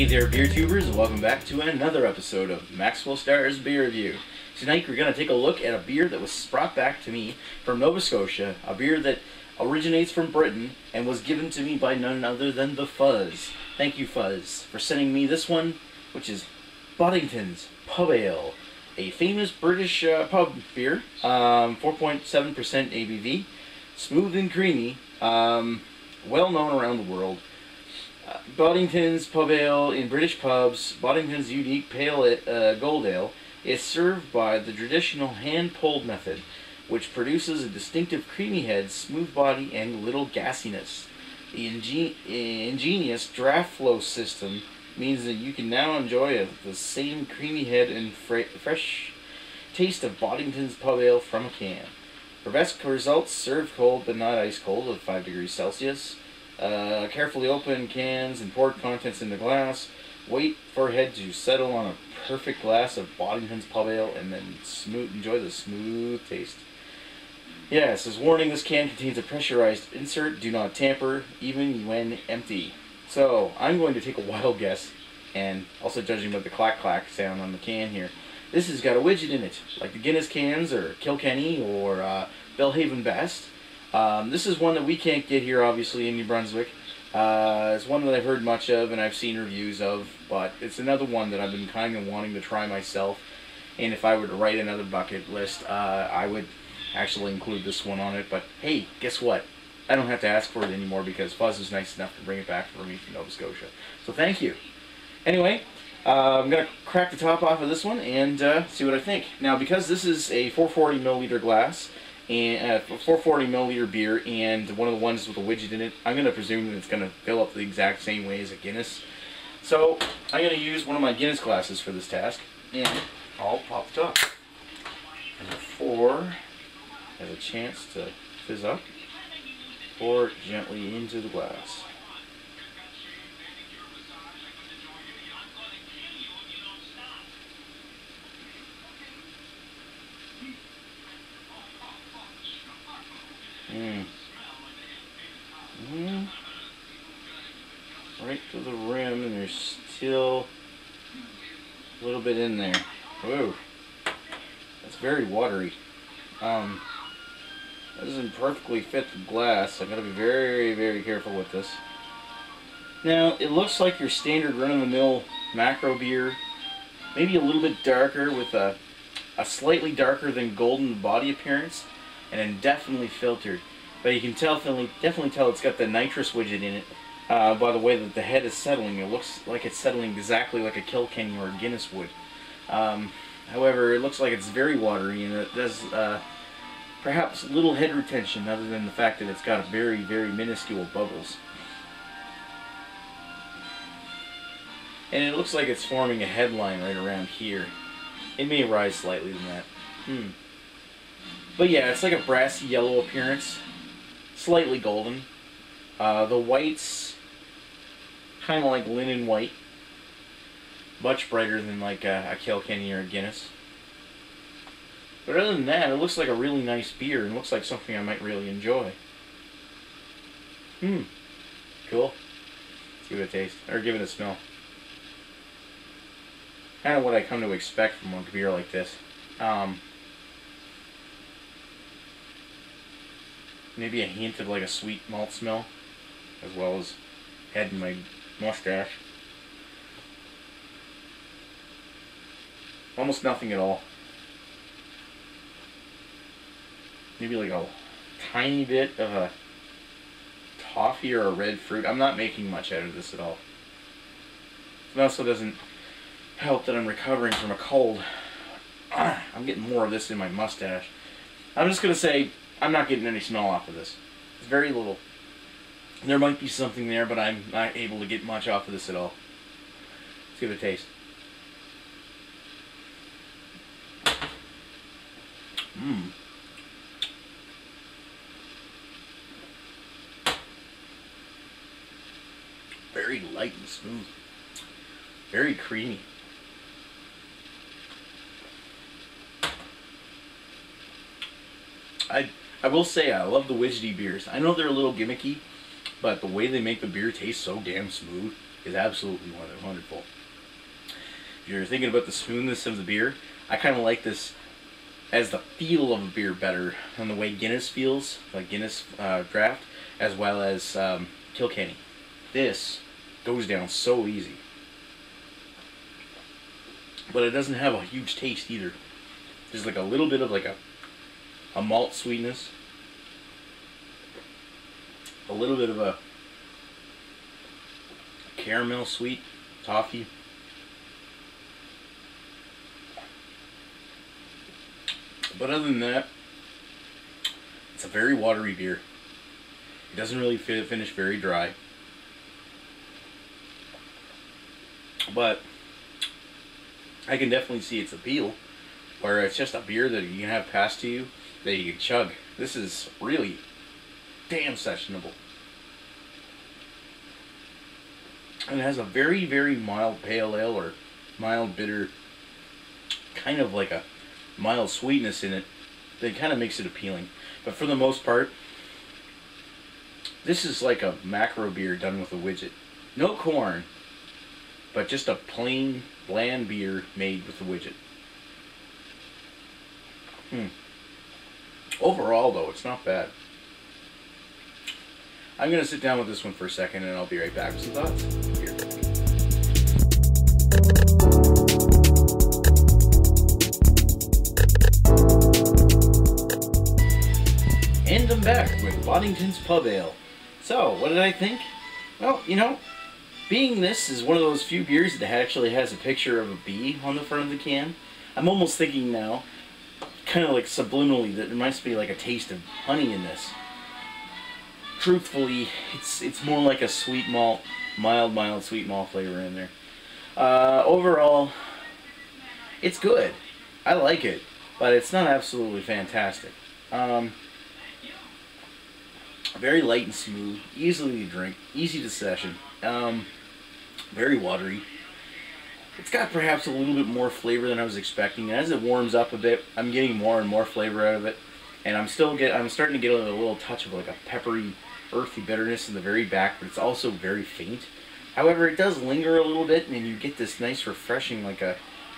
Hey there, beer tubers, and welcome back to another episode of Maxwell Starr's Beer Review. Tonight we're going to take a look at a beer that was brought back to me from Nova Scotia, a beer that originates from Britain and was given to me by none other than the Fuzz. Thank you, Fuzz, for sending me this one, which is Boddington's Pub Ale, a famous British pub beer, 4.7% ABV, smooth and creamy, well known around the world. Boddington's Pub Ale in British pubs, Boddington's unique pale gold ale, is served by the traditional hand-pulled method, which produces a distinctive creamy head, smooth body, and little gassiness. The ingenious draft flow system means that you can now enjoy the same creamy head and fresh taste of Boddington's Pub Ale from a can. For best results, serve cold but not ice cold at 5 degrees Celsius. Carefully open cans and pour contents in the glass. Wait for head to settle on a perfect glass of Boddington's Pub Ale and then enjoy the smooth taste. Yes, as warning, this can contains a pressurized insert. Do not tamper, even when empty. So, I'm going to take a wild guess, and also judging by the clack-clack sound on the can here, this has got a widget in it, like the Guinness cans, or Kilkenny, or Belhaven Best. This is one that we can't get here, obviously, in New Brunswick. It's one that I've heard much of and I've seen reviews of, but it's another one that I've been kind of wanting to try myself. And if I were to write another bucket list, I would actually include this one on it. But hey, guess what? I don't have to ask for it anymore because Fuzz is nice enough to bring it back for me from Nova Scotia. So thank you. Anyway, I'm going to crack the top off of this one and see what I think. Now, because this is a 440 milliliter glass, and 440 milliliter beer, and one of the ones with a widget in it, I'm going to presume that it's going to fill up the exact same way as a Guinness. So I'm going to use one of my Guinness glasses for this task, and I'll pop the top. Number 4 has a chance to fizz up. Pour it gently into the glass. Right to the rim, and there's still a little bit in there. Whoa, that's very watery. That doesn't perfectly fit the glass. I've got to be very, very careful with this. Now, it looks like your standard run-of-the-mill macro beer, maybe a little bit darker with a slightly darker than golden body appearance, and then definitely filtered. But you can definitely tell it's got the nitrous widget in it by the way that the head is settling. It looks like it's settling exactly like a Kilkenny or a Guinness would. However, it looks like it's very watery, and it does perhaps little head retention other than the fact that it's got very, very minuscule bubbles. And it looks like it's forming a headline right around here. It may rise slightly than that. But yeah, it's like a brassy yellow appearance. Slightly golden. The white's kind of like linen white. Much brighter than like a Kilkenny or a Guinness. But other than that, it looks like a really nice beer and looks like something I might really enjoy. Cool. Let's give it a taste. Or give it a smell. Kind of what I come to expect from a beer like this. Maybe a hint of like a sweet malt smell, as well as head in my mustache. Almost nothing at all. Maybe like a tiny bit of a toffee or a red fruit. I'm not making much out of this at all. It also doesn't help that I'm recovering from a cold. I'm getting more of this in my mustache. I'm just going to say, I'm not getting any smell off of this. It's very little. There might be something there, but I'm not able to get much off of this at all. Let's give it a taste. Very light and smooth. Very creamy. I will say I love the widgety beers. I know they're a little gimmicky, but the way they make the beer taste so damn smooth, is absolutely wonderful. If you're thinking about the smoothness of the beer, I kind of like this as the feel of a beer better than the way Guinness feels, like Guinness draft, as well as Kilkenny. This goes down so easy. But it doesn't have a huge taste either. There's like a little bit of like a malt sweetness. A little bit of a caramel sweet toffee. But other than that, it's a very watery beer. It doesn't really finish very dry. But I can definitely see its appeal, where it's just a beer that you can have passed to you that you can chug. This is really damn sessionable. And it has a very, very mild pale ale or mild bitter, kind of like a mild sweetness in it that kind of makes it appealing. But for the most part, this is like a macro beer done with a widget. No corn, but just a plain, bland beer made with a widget. Overall, though, it's not bad. I'm going to sit down with this one for a second, and I'll be right back with some thoughts. Here. And I'm back with Boddington's Pub Ale. So, what did I think? Well, you know, being this is one of those few beers that actually has a picture of a bee on the front of the can, I'm almost thinking now, kind of like subliminally, that there must be like a taste of honey in this. Truthfully, it's more like a sweet malt, mild sweet malt flavor in there. Overall, it's good. I like it, but it's not absolutely fantastic. Very light and smooth, easily to drink, easy to session, very watery. It's got perhaps a little bit more flavor than I was expecting. As it warms up a bit, I'm getting more and more flavor out of it, and I'm starting to get a little touch of like a peppery, earthy bitterness in the very back, but it's also very faint. However, it does linger a little bit, and you get this nice, refreshing, like a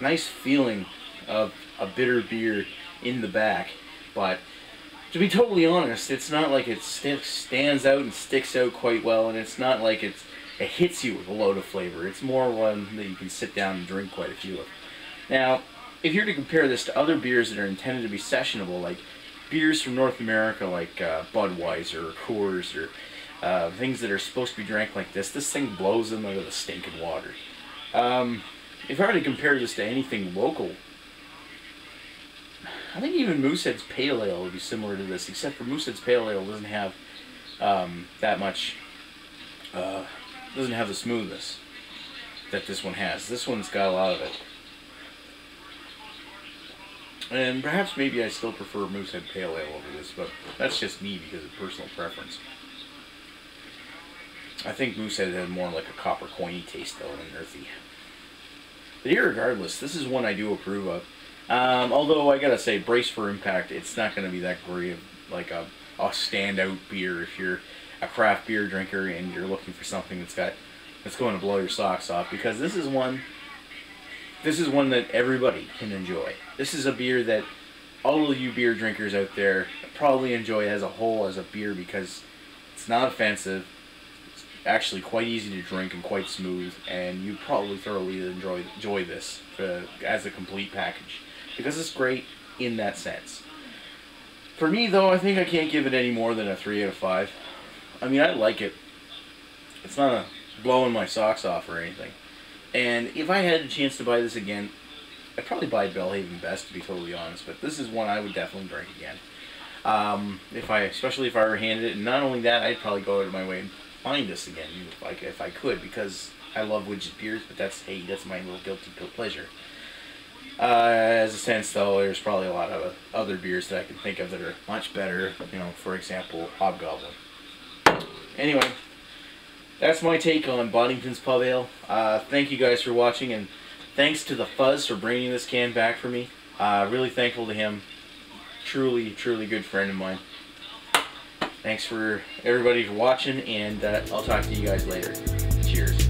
nice feeling of a bitter beer in the back. But to be totally honest, it's not like it stands out and sticks out quite well, and it's not like it hits you with a load of flavor. It's more one that you can sit down and drink quite a few of. Now, if you're to compare this to other beers that are intended to be sessionable, like beers from North America like Budweiser or Coors or things that are supposed to be drank like this thing blows them out of the stinking water. If I were to compare this to anything local, I think even Moosehead's Pale Ale would be similar to this, except for Moosehead's Pale Ale doesn't have that much, doesn't have the smoothness that this one has. This one's got a lot of it. And perhaps maybe I still prefer Moosehead Pale Ale over this, but that's just me because of personal preference. I think Moosehead had more like a copper coiny taste though than earthy. But irregardless, this is one I do approve of. Although I gotta say, brace for impact, it's not gonna be that great of like a standout beer if you're a craft beer drinker and you're looking for something that's going to blow your socks off, because this is one that everybody can enjoy. This is a beer that all of you beer drinkers out there probably enjoy as a whole as a beer, because it's not offensive, it's actually quite easy to drink and quite smooth, and you probably thoroughly enjoy this as a complete package, because it's great in that sense. For me though, I think I can't give it any more than a 3 out of 5. I mean, I like it. It's not blowing my socks off or anything. And if I had a chance to buy this again, I'd probably buy Belhaven Best, to be totally honest. But this is one I would definitely drink again. Especially if I were handed it. And not only that, I'd probably go out of my way and find this again, if I could, because I love widget beers. But that's my little guilty pleasure. As a sense, though, there's probably a lot of other beers that I can think of that are much better. You know, for example, Hobgoblin. Anyway, that's my take on Boddington's Pub Ale. Thank you guys for watching, and thanks to the Fuzz for bringing this can back for me. Really thankful to him. Truly, truly good friend of mine. Thanks for everybody for watching, and I'll talk to you guys later. Cheers.